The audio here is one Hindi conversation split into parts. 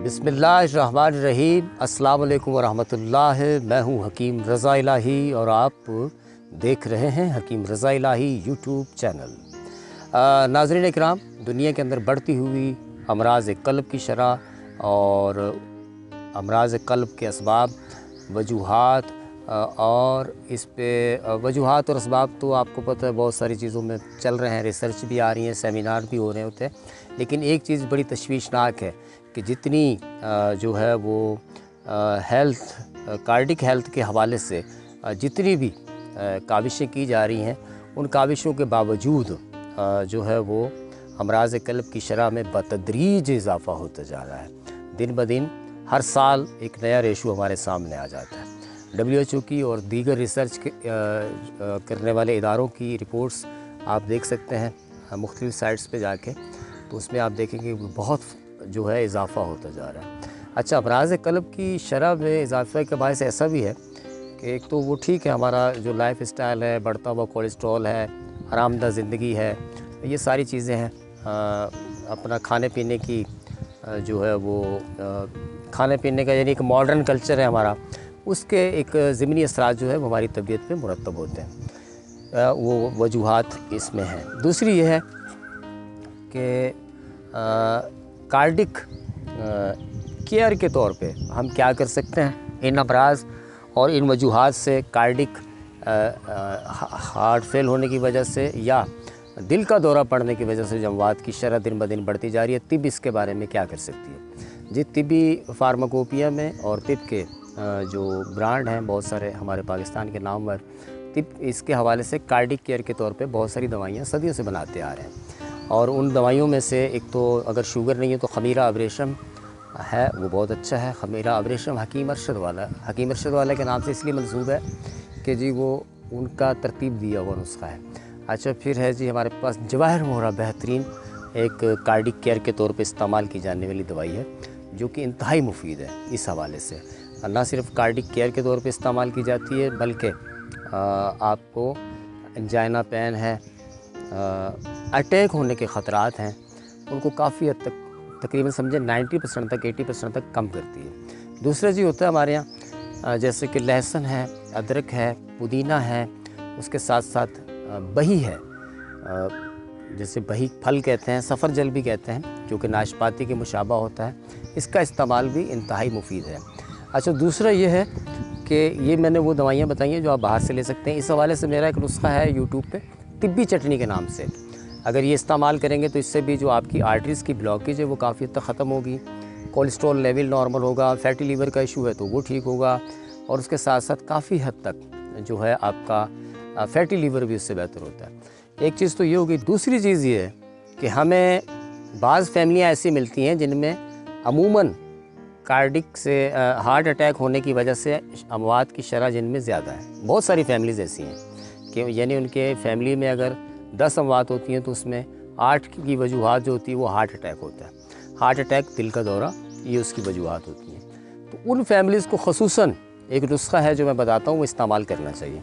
बिस्मिल्लाहिर्रहमानिर्रहीम। अस्सलाम वालेकुम वरहमतुल्लाह। मैं हूं हकीम रज़ा इलाही और आप देख रहे हैं हकीम रज़ा इलाही यूट्यूब चैनल। नाज़रीन इकराम, दुनिया के अंदर बढ़ती हुई अमराज़ क़ल्ब की शरह और अमराज़ क़ल्ब के असबाब, वजूहात और इस पे वजूहात और असबाब तो आपको पता है बहुत सारी चीज़ों में चल रहे हैं, रिसर्च भी आ रही हैं, सेमिनार भी हो रहे होते हैं। लेकिन एक चीज़ बड़ी तशवीशनाक है कि जितनी जो है वो कार्डिक हेल्थ के हवाले से जितनी भी काविशें की जा रही हैं, उन काविशों के बावजूद जो है वो अमराज़ क़ल्ब की शरह में बतदरीज इजाफ़ा होता जा रहा है। दिन ब दिन हर साल एक नया रेशो हमारे सामने आ जाता है। WHO की और दीगर रिसर्च करने वाले इदारों की रिपोर्ट्स आप देख सकते हैं मुख्तलिफ़ साइट्स पे जाके, तो उसमें आप देखेंगे बहुत जो है इजाफ़ा होता जा रहा है। अच्छा, अमराज़ क़ल्ब की शरह में इजाफ़े का बायस ऐसा भी है कि एक तो वो ठीक है, हमारा जो लाइफ स्टाइल है, बढ़ता हुआ कोलेस्ट्रॉल है, आरामदा ज़िंदगी है, ये सारी चीज़ें हैं। अपना खाने पीने की जो है वो खाने पीने का यानी एक मॉडर्न कल्चर है हमारा, उसके एक ज़िमनी असरात जो है वो हमारी तबीयत पे मुरतब होते हैं। वो वजूहात इसमें हैं। दूसरी ये है कि कार्डिक केयर के तौर पे हम क्या कर सकते हैं इन अमराज़ और इन वजूहात से, कार्डिक हार्ट फेल होने की वजह से या दिल का दौरा पड़ने की वजह से जो अमवात की शरह दिन ब दिन बढ़ती जा रही है, तिब इसके बारे में क्या कर सकती है जी। तिबी फार्माकोपिया में और तिब के जो ब्रांड हैं बहुत सारे हमारे पाकिस्तान के नामवर, तिब इसके हवाले से कार्डिक केयर के तौर पे बहुत सारी दवाइयाँ सदियों से बनाते आ रहे हैं। और उन दवाइयों में से एक तो अगर शुगर नहीं है तो ख़मीरा अब्रेशम है, वो बहुत अच्छा है। ख़मीरा अब्रेशम हकीम अरशद वाला के नाम से इसलिए मंसूब है कि जी वो उनका तरतीब दिया हुआ नुस्खा है। अच्छा, फिर है जी हमारे पास जवाहिर मोहरा, बेहतरीन एक कार्डिक केयर के तौर पे इस्तेमाल की जाने वाली दवाई है जो कि इंतहाई मुफीद है। इस हवाले से ना सिर्फ कार्डिक केयर के तौर पे इस्तेमाल की जाती है बल्कि आपको एंजाइना पेन है, अटैक होने के ख़तरात हैं, उनको काफ़ी हद तक तकरीबन समझे 90% तक 80% तक कम करती है। दूसरा जी होता है हमारे यहाँ जैसे कि लहसुन है, अदरक है, पुदीना है, उसके साथ साथ बही है, जैसे बही फल कहते हैं, सफ़रजल भी कहते हैं, जो कि नाशपाती के मुशाबा होता है। इसका इस्तेमाल भी इंतहाई मुफीद है। अच्छा, दूसरा ये है कि ये मैंने वो दवाइयाँ बताई हैं जो आप बाहर से ले सकते हैं। इस हवाले से मेरा एक नुस्खा है यूट्यूब पे, तिब्बी चटनी के नाम से। अगर ये इस्तेमाल करेंगे तो इससे भी जो आपकी आर्टरीज़ की ब्लॉकेज है वो काफ़ी हद तक ख़त्म होगी, कोलेस्ट्रॉल लेवल नॉर्मल होगा, फैटी लीवर का इशू है तो वो ठीक होगा, और उसके साथ साथ काफ़ी हद तक जो है आपका फैटी लीवर भी उससे बेहतर होता है। एक चीज़ तो ये होगी। दूसरी चीज़ ये है कि हमें बाज़ फैमिलियाँ ऐसी मिलती हैं जिनमें अमूमन कार्डिक से हार्ट अटैक होने की वजह से अमवात की शरह जिनमें ज़्यादा है। बहुत सारी फैमिलीज़ ऐसी हैं कि यानी उनके फैमिली में अगर 10 अमवात होती हैं तो उसमें 8 की वजूहात जो होती है वो हार्ट अटैक होता है। हार्ट अटैक, दिल का दौरा, ये उसकी वजूहात होती हैं। तो उन फैमिलीज़ को ख़ुसूसन एक नुस्खा है जो मैं बताता हूँ, वो इस्तेमाल करना चाहिए।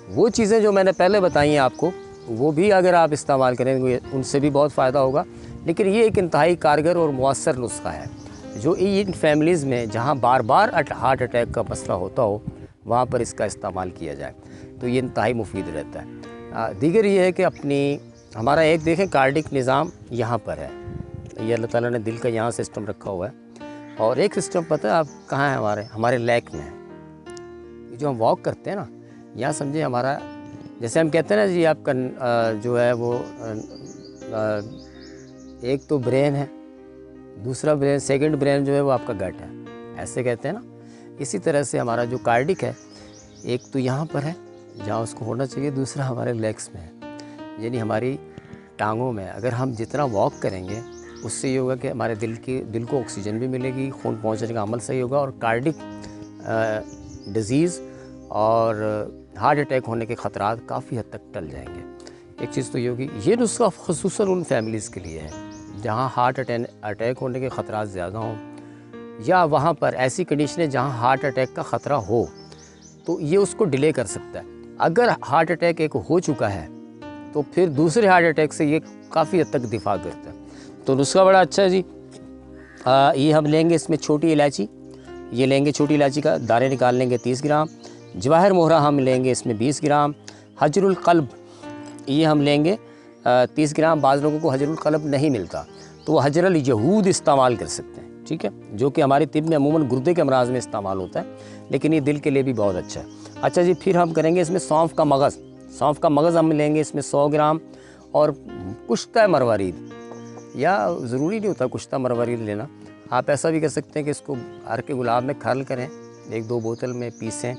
वो चीज़ें जो मैंने पहले बताई हैं आपको, वो भी अगर आप इस्तेमाल करेंगे उनसे भी बहुत फ़ायदा होगा। लेकिन ये एक इंतहाई कारगर और मौसर नुस्खा है जो इन फैमिलीज़ में जहाँ बार बार हार्ट अटैक का मसला होता हो वहाँ पर इसका इस्तेमाल किया जाए तो ये इंतहाई मुफीद रहता है। दीगर ये है कि हमारा एक देखें कार्डिक निज़ाम यहाँ पर है, ये अल्लाह ताला ने दिल का यहाँ सिस्टम रखा हुआ है, और एक सिस्टम पता है आप कहाँ है? हमारे लेग में है। जो हम वॉक करते हैं ना, यहाँ समझे हमारा, जैसे हम कहते हैं ना जी आपका जो है वो एक तो ब्रेन है, दूसरा ब्रेन, सेकंड ब्रेन जो है वो आपका गट है, ऐसे कहते हैं ना। इसी तरह से हमारा जो कार्डिक है, एक तो यहाँ पर है जहाँ उसको होना चाहिए, दूसरा हमारे लेग्स में है, यानी हमारी टांगों में। अगर हम जितना वॉक करेंगे उससे ये होगा कि हमारे दिल को ऑक्सीजन भी मिलेगी, खून पहुँचने का अमल सही होगा, और कार्डिक डिज़ीज़ और हार्ट अटैक होने के ख़तरात काफ़ी हद तक टल जाएंगे। एक चीज़ तो ये होगी। ये नुस्खा ख़ुसूसन उन फैमिलीज़ के लिए है जहाँ हार्ट अटैक होने के ख़तरात ज़्यादा हों, या वहाँ पर ऐसी कंडीशनें जहाँ हार्ट अटैक का ख़तरा हो, तो ये उसको डिले कर सकता है। अगर हार्ट अटैक एक हो चुका है तो फिर दूसरे हार्ट अटैक से ये काफ़ी हद तक दिफा करता है। तो नुस्खा बड़ा अच्छा है जी। ये हम लेंगे इसमें छोटी इलायची, ये लेंगे छोटी इलायची का दाने निकाल लेंगे 30 ग्राम। जवाहर मोहरा हम लेंगे इसमें 20 ग्राम। हजरुल क़ल्ब ये हम लेंगे 30 ग्राम। बाज़ लोगों को हजरुल क़ल्ब नहीं मिलता तो वो हजरुल यहूद इस्तेमाल कर सकते हैं, ठीक है, जो कि हमारे तिब में अमूमन गुर्दे के अमराज में इस्तेमाल होता है, लेकिन ये दिल के लिए भी बहुत अच्छा है। अच्छा जी, फिर हम करेंगे इसमें सौंफ का मगज़। सौंफ का मगज़ हम लेंगे इसमें 100 ग्राम। और कुश्ता मरवारीद, या ज़रूरी नहीं होता कुश्ता मरवारीद लेना, आप ऐसा भी कर सकते हैं कि इसको अर्क गुलाब में खर्ल करें, 1-2 बोतल में पीसें।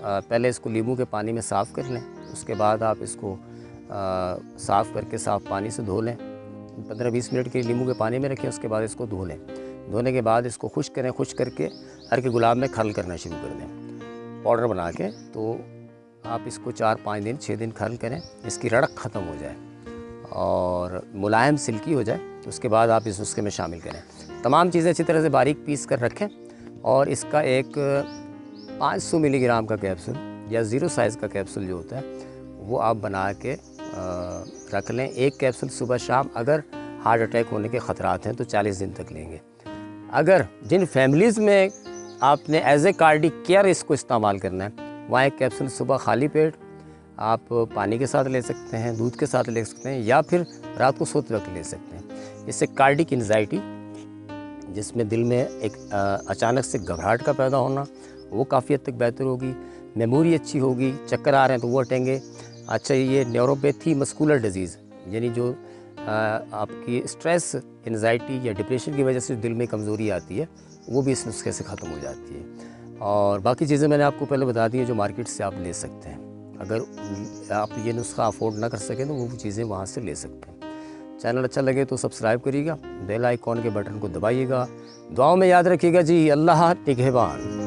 पहले इसको नींबू के पानी में साफ़ कर लें, उसके बाद आप इसको साफ़ करके साफ़ पानी से धो लें। 15-20 मिनट के नींबू के पानी में रखें, उसके बाद इसको धो लें। धोने के बाद इसको खुश्क करें, खुश्क करके अर्क गुलाब में खर्ल करना शुरू कर दें पाउडर बना के। तो आप इसको 4-5 दिन 6 दिन खर्ल करें, इसकी रड़क ख़त्म हो जाए और मुलायम सिल्की हो जाए, उसके बाद आप इस नुस्खे में शामिल करें। तमाम चीज़ें अच्छी तरह से बारीक पीस कर रखें और इसका एक 500 मिलीग्राम का कैप्सूल या 0 साइज़ का कैप्सूल जो होता है वो आप बना के रख लें। एक कैप्सूल सुबह शाम। अगर हार्ट अटैक होने के ख़तरात हैं तो 40 दिन तक लेंगे। अगर जिन फैमिलीज़ में आपने एज ए कार्डिक केयर इसको इस्तेमाल करना है, वहाँ एक कैप्सूल सुबह खाली पेट आप पानी के साथ ले सकते हैं, दूध के साथ ले सकते हैं, या फिर रात को सोते वक्त ले सकते हैं। इससे कार्डिक एंजाइटी, जिसमें दिल में एक अचानक से घबराहट का पैदा होना, वो काफ़ी हद तक बेहतर होगी। मेमोरी अच्छी होगी, चक्कर आ रहे हैं तो वो हटेंगे। अच्छा, ये न्यूरोपैथी मस्कुलर डिजीज़, यानी जो आपकी स्ट्रेस, एंजाइटी या डिप्रेशन की वजह से दिल में कमज़ोरी आती है, वो भी इस नुस्खे से ख़त्म हो जाती है। और बाकी चीज़ें मैंने आपको पहले बता दी हैं जो मार्केट से आप ले सकते हैं। अगर आप ये नुस्खा अफोर्ड ना कर सकें तो वो चीज़ें वहाँ से ले सकते हैं। चैनल अच्छा लगे तो सब्सक्राइब करिएगा, बेल आइकॉन के बटन को दबाइएगा। दुआओं में याद रखिएगा जी। अल्लाह निगहबान।